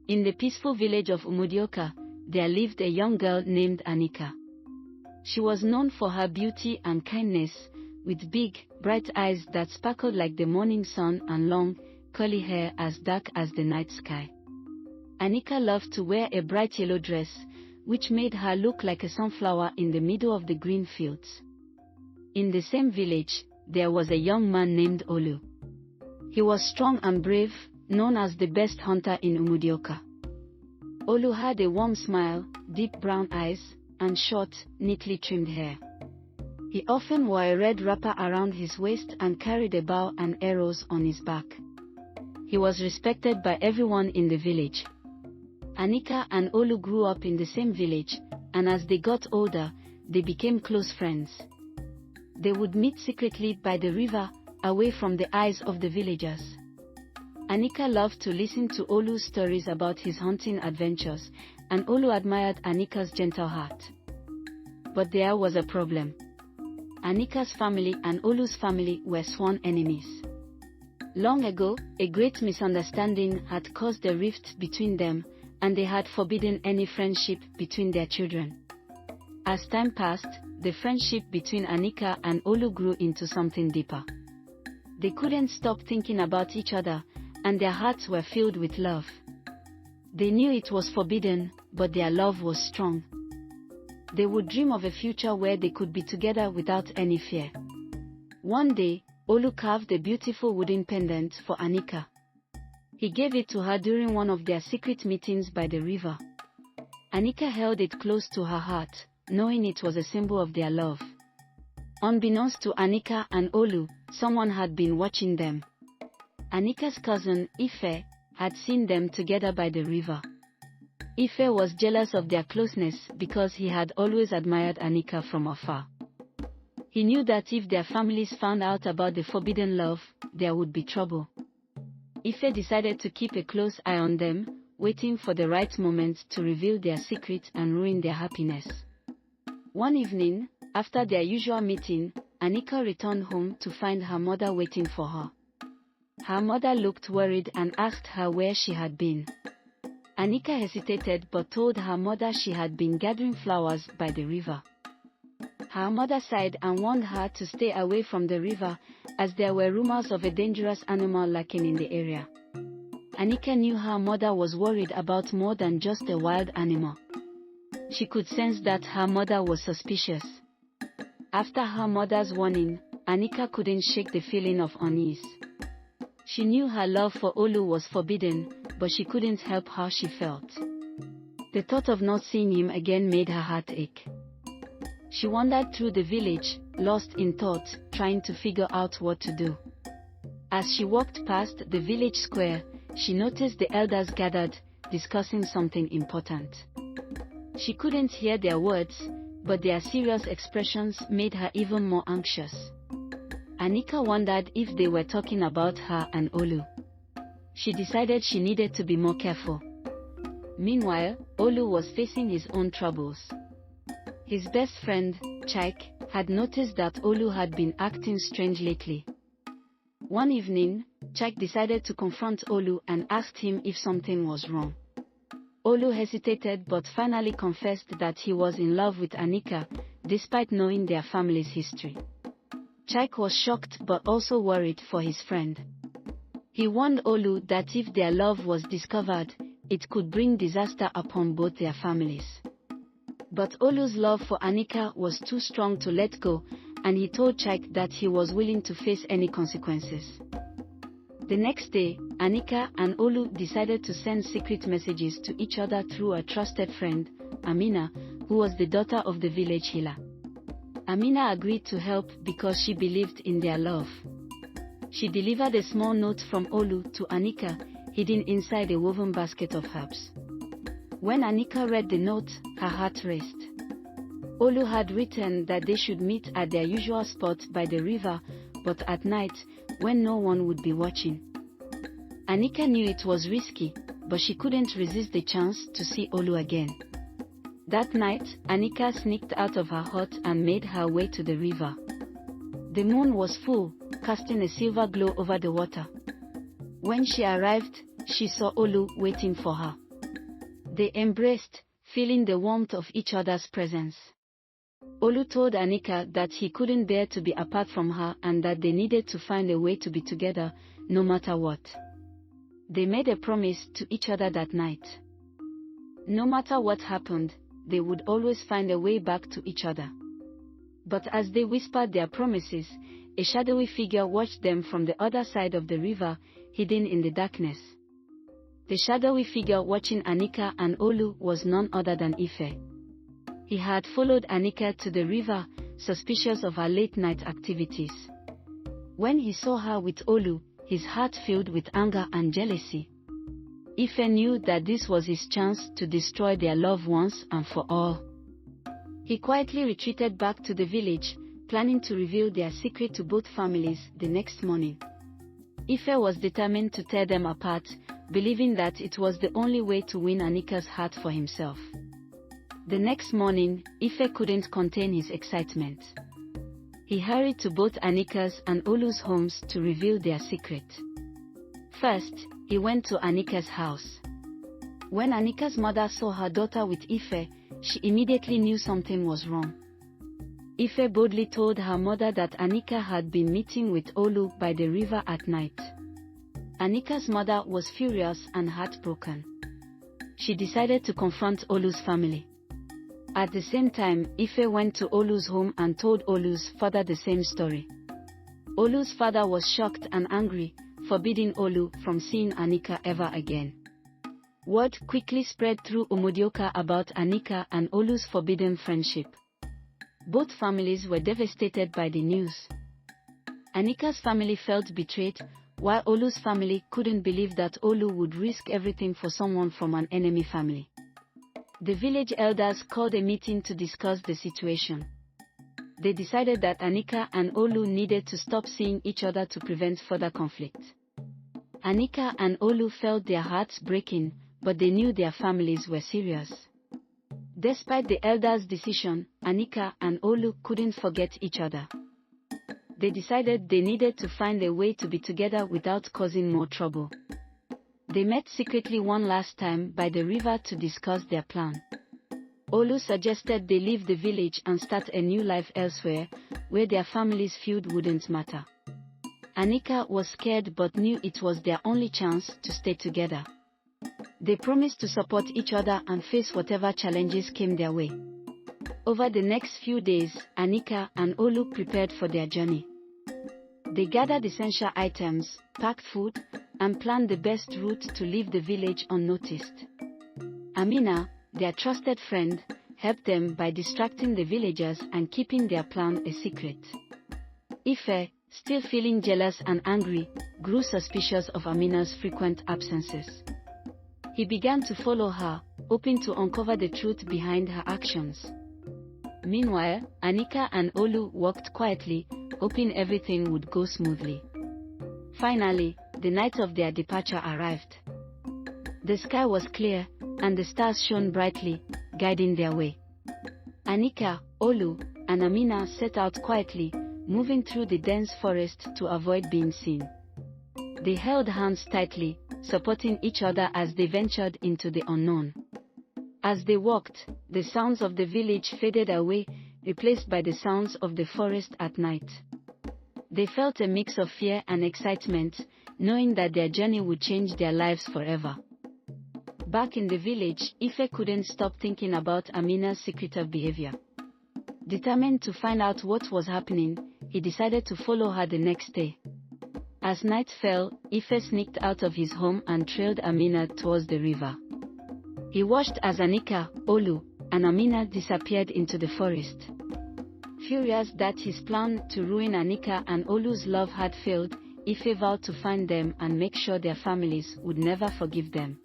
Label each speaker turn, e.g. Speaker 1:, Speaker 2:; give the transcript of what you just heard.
Speaker 1: In the peaceful village of Umoda, there lived a young girl named Anika. She was known for her beauty and kindness, with big, bright eyes that sparkled like the morning sun and long, curly hair as dark as the night sky. Anika loved to wear a bright yellow dress, which made her look like a sunflower in the middle of the green fields. In the same village, there was a young man named Olu. He was strong and brave, known as the best hunter in Umoda. Olu had a warm smile, deep brown eyes, and short, neatly trimmed hair. He often wore a red wrapper around his waist and carried a bow and arrows on his back. He was respected by everyone in the village. Anika and Olu grew up in the same village, and as they got older, they became close friends. They would meet secretly by the river, away from the eyes of the villagers. Anika loved to listen to Olu's stories about his hunting adventures, and Olu admired Anika's gentle heart. But there was a problem. Anika's family and Olu's family were sworn enemies. Long ago, a great misunderstanding had caused a rift between them, and they had forbidden any friendship between their children. As time passed, the friendship between Anika and Olu grew into something deeper. They couldn't stop thinking about each other, and their hearts were filled with love. They knew it was forbidden, but their love was strong. They would dream of a future where they could be together without any fear. One day, Olu carved a beautiful wooden pendant for Anika. He gave it to her during one of their secret meetings by the river. Anika held it close to her heart, knowing it was a symbol of their love. Unbeknownst to Anika and Olu, someone had been watching them. Anika's cousin, Ife, had seen them together by the river. Ife was jealous of their closeness because he had always admired Anika from afar. He knew that if their families found out about the forbidden love, there would be trouble. Ife decided to keep a close eye on them, waiting for the right moment to reveal their secret and ruin their happiness. One evening, after their usual meeting, Anika returned home to find her mother waiting for her. Her mother looked worried and asked her where she had been. Anika hesitated but told her mother she had been gathering flowers by the river. Her mother sighed and warned her to stay away from the river, as there were rumors of a dangerous animal lurking in the area. Anika knew her mother was worried about more than just a wild animal. She could sense that her mother was suspicious. After her mother's warning, Anika couldn't shake the feeling of unease. She knew her love for Olu was forbidden, but she couldn't help how she felt. The thought of not seeing him again made her heart ache. She wandered through the village, lost in thought, trying to figure out what to do. As she walked past the village square, she noticed the elders gathered, discussing something important. She couldn't hear their words, but their serious expressions made her even more anxious. Anika wondered if they were talking about her and Olu. She decided she needed to be more careful. Meanwhile, Olu was facing his own troubles. His best friend, Chaik, had noticed that Olu had been acting strange lately. One evening, Chaik decided to confront Olu and asked him if something was wrong. Olu hesitated but finally confessed that he was in love with Anika, despite knowing their family's history. Chaik was shocked but also worried for his friend. He warned Olu that if their love was discovered, it could bring disaster upon both their families. But Olu's love for Anika was too strong to let go, and he told Chaik that he was willing to face any consequences. The next day, Anika and Olu decided to send secret messages to each other through a trusted friend, Amina, who was the daughter of the village healer. Amina agreed to help because she believed in their love. She delivered a small note from Olu to Anika, hidden inside a woven basket of herbs. When Anika read the note, her heart raced. Olu had written that they should meet at their usual spot by the river, but at night, when no one would be watching. Anika knew it was risky, but she couldn't resist the chance to see Olu again. That night, Anika sneaked out of her hut and made her way to the river. The moon was full, casting a silver glow over the water. When she arrived, she saw Olu waiting for her. They embraced, feeling the warmth of each other's presence. Olu told Anika that he couldn't bear to be apart from her and that they needed to find a way to be together, no matter what. They made a promise to each other that night. No matter what happened, they would always find a way back to each other. But as they whispered their promises, a shadowy figure watched them from the other side of the river, hidden in the darkness. The shadowy figure watching Anika and Olu was none other than Ife. He had followed Anika to the river, suspicious of her late-night activities. When he saw her with Olu, his heart filled with anger and jealousy. Ife knew that this was his chance to destroy their love once and for all. He quietly retreated back to the village, planning to reveal their secret to both families the next morning. Ife was determined to tear them apart, believing that it was the only way to win Anika's heart for himself. The next morning, Ife couldn't contain his excitement. He hurried to both Anika's and Olu's homes to reveal their secret. First, he went to Anika's house. When Anika's mother saw her daughter with Ife, she immediately knew something was wrong. Ife boldly told her mother that Anika had been meeting with Olu by the river at night. Anika's mother was furious and heartbroken. She decided to confront Olu's family. At the same time, Ife went to Olu's home and told Olu's father the same story. Olu's father was shocked and angry, forbidding Olu from seeing Anika ever again. Word quickly spread through Umoda about Anika and Olu's forbidden friendship. Both families were devastated by the news. Anika's family felt betrayed, while Olu's family couldn't believe that Olu would risk everything for someone from an enemy family. The village elders called a meeting to discuss the situation. They decided that Anika and Olu needed to stop seeing each other to prevent further conflict. Anika and Olu felt their hearts breaking, but they knew their families were serious. Despite the elders' decision, Anika and Olu couldn't forget each other. They decided they needed to find a way to be together without causing more trouble. They met secretly one last time by the river to discuss their plan. Olu suggested they leave the village and start a new life elsewhere, where their family's feud wouldn't matter. Anika was scared but knew it was their only chance to stay together. They promised to support each other and face whatever challenges came their way. Over the next few days, Anika and Olu prepared for their journey. They gathered essential items, packed food, and planned the best route to leave the village unnoticed. Amina, their trusted friend, helped them by distracting the villagers and keeping their plan a secret. Ife, still feeling jealous and angry, grew suspicious of Amina's frequent absences. He began to follow her, hoping to uncover the truth behind her actions. Meanwhile, Anika and Olu walked quietly, hoping everything would go smoothly. Finally, the night of their departure arrived. The sky was clear, and the stars shone brightly, guiding their way. Anika, Olu, and Amina set out quietly, moving through the dense forest to avoid being seen. They held hands tightly, supporting each other as they ventured into the unknown. As they walked, the sounds of the village faded away, replaced by the sounds of the forest at night. They felt a mix of fear and excitement, knowing that their journey would change their lives forever. Back in the village, Ife couldn't stop thinking about Amina's secretive behavior. Determined to find out what was happening, he decided to follow her the next day. As night fell, Ife sneaked out of his home and trailed Amina towards the river. He watched as Anika, Olu, and Amina disappeared into the forest. Furious that his plan to ruin Anika and Olu's love had failed, Ife vowed to find them and make sure their families would never forgive them.